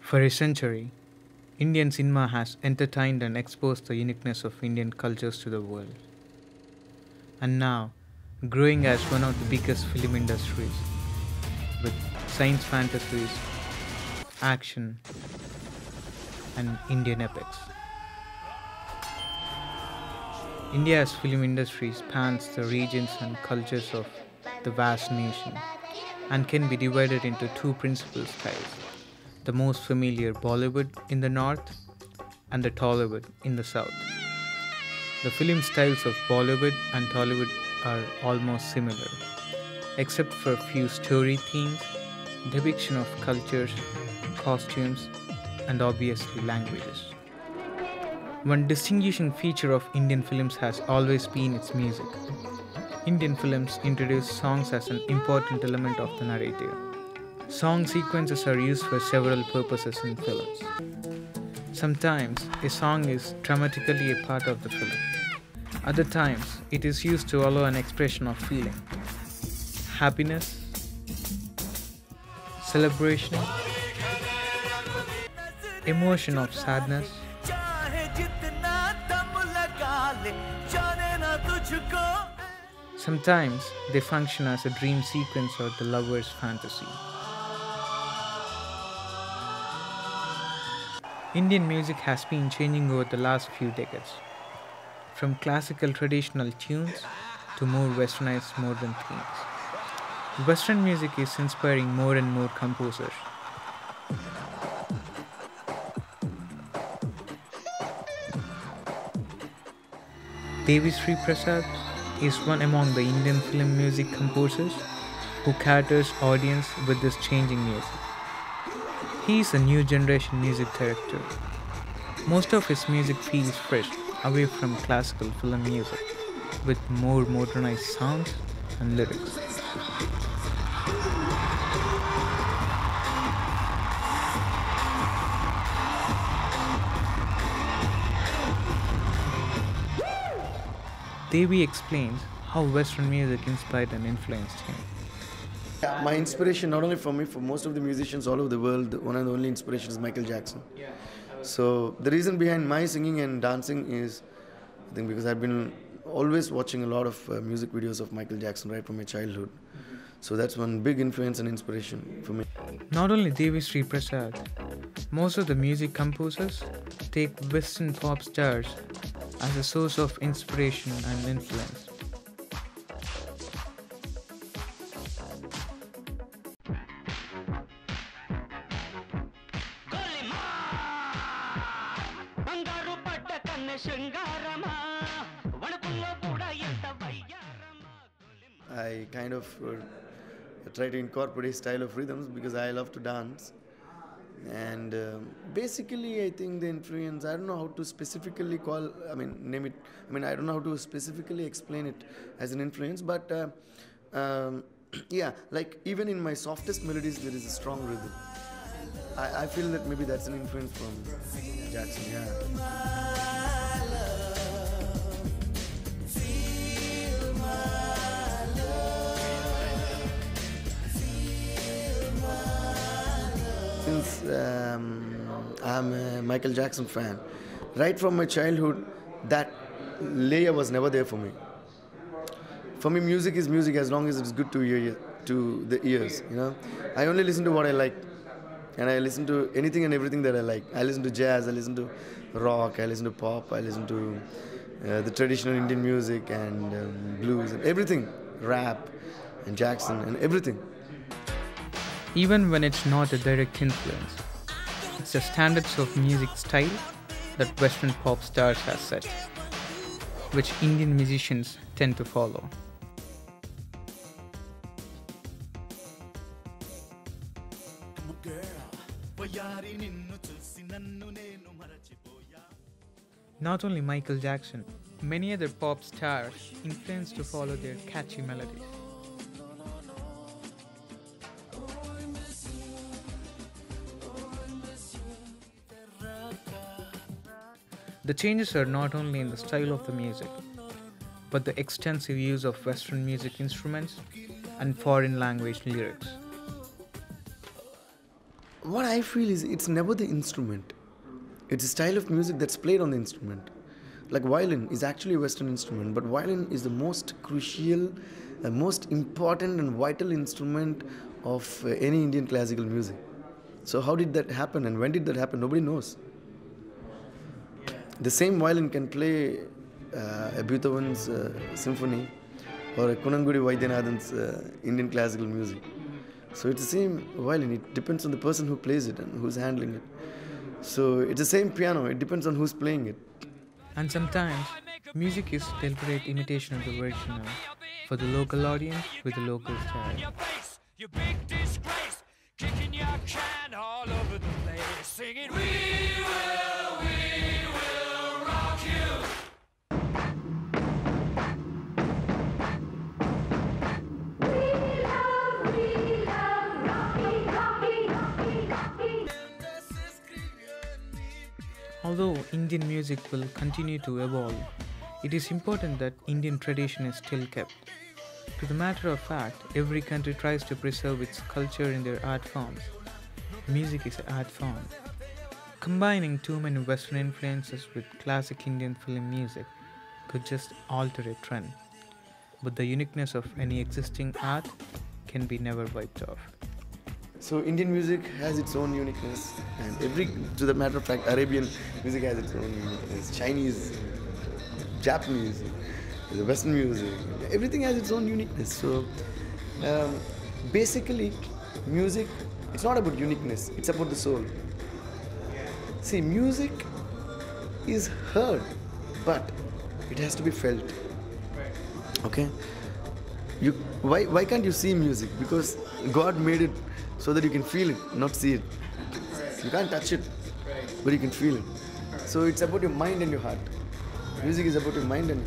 For a century, Indian cinema has entertained and exposed the uniqueness of Indian cultures to the world. And now, growing as one of the biggest film industries with science fantasies, action, and Indian epics. India's film industry spans the regions and cultures of the vast nation and can be divided into two principal styles: the most familiar Bollywood in the north and the Tollywood in the south. The film styles of Bollywood and Tollywood are almost similar, except for a few story themes, depiction of cultures, costumes, and obviously languages. One distinguishing feature of Indian films has always been its music. Indian films introduce songs as an important element of the narrative. Song sequences are used for several purposes in films. Sometimes a song is dramatically a part of the film. Other times it is used to allow an expression of feeling, happiness, celebration, emotion of sadness. Sometimes they function as a dream sequence or the lover's fantasy. Indian music has been changing over the last few decades, from classical traditional tunes to more westernized modern themes. Western music is inspiring more and more composers. Devi Sri Prasad is one among the Indian film music composers who caters audience with this changing music. He is a new generation music director. Most of his music feels fresh, away from classical film music, with more modernized sounds and lyrics. Devi explains how Western music inspired and influenced him. My inspiration, not only for me, for most of the musicians all over the world, one and the only inspiration is Michael Jackson. So the reason behind my singing and dancing is, I think, because I've been always watching a lot of music videos of Michael Jackson right from my childhood. So that's one big influence and inspiration for me. Not only Devi Sri Prasad, most of the music composers take Western pop stars as a source of inspiration and influence. I kind of try to incorporate a style of rhythms because I love to dance. And basically, I think the influence, I don't know how to specifically name it. I don't know how to specifically explain it as an influence, but yeah, like even in my softest melodies, there is a strong rhythm. I feel that maybe that's an influence from Jackson, yeah. Since I'm a Michael Jackson fan, right from my childhood, that layer was never there for me. For me, music is music as long as it's good to the ears. I only listen to what I like, and I listen to anything and everything that I like. I listen to jazz, I listen to rock, I listen to pop, I listen to the traditional Indian music and blues and everything, rap and Jackson and everything. Even when it's not a direct influence, it's the standards of music style that Western pop stars have set, which Indian musicians tend to follow. Not only Michael Jackson, many other pop stars influenced to follow their catchy melodies. The changes are not only in the style of the music, but the extensive use of Western music instruments and foreign language lyrics. What I feel is it's never the instrument. It's a style of music that's played on the instrument. Like violin is actually a Western instrument, but violin is the most crucial, most important and vital instrument of any Indian classical music. So how did that happen and when did that happen? Nobody knows. The same violin can play a Beethoven's symphony or a Kunangudi Vaidyanathan's Indian classical music. So it's the same violin. It depends on the person who plays it and who's handling it. So it's the same piano. It depends on who's playing it. And sometimes, music is deliberate imitation of the original for the local audience with the local style. You big disgrace, kicking your can all over the place, singing, we will rock you. Although Indian music will continue to evolve, it is important that Indian tradition is still kept. To the matter of fact, every country tries to preserve its culture in their art forms. Music is an art form. Combining too many Western influences with classic Indian film music could just alter a trend. But the uniqueness of any existing art can be never wiped off. So Indian music has its own uniqueness, and to the matter of fact, Arabian music has its own uniqueness. Chinese, Japanese, the Western music, everything has its own uniqueness. So basically, music, it's not about uniqueness, it's about the soul. See, music is heard, but it has to be felt. Okay? Why can't you see music? Because God made it so that you can feel it, not see it. You can't touch it, but you can feel it. So it's about your mind and your heart. Music is about your mind and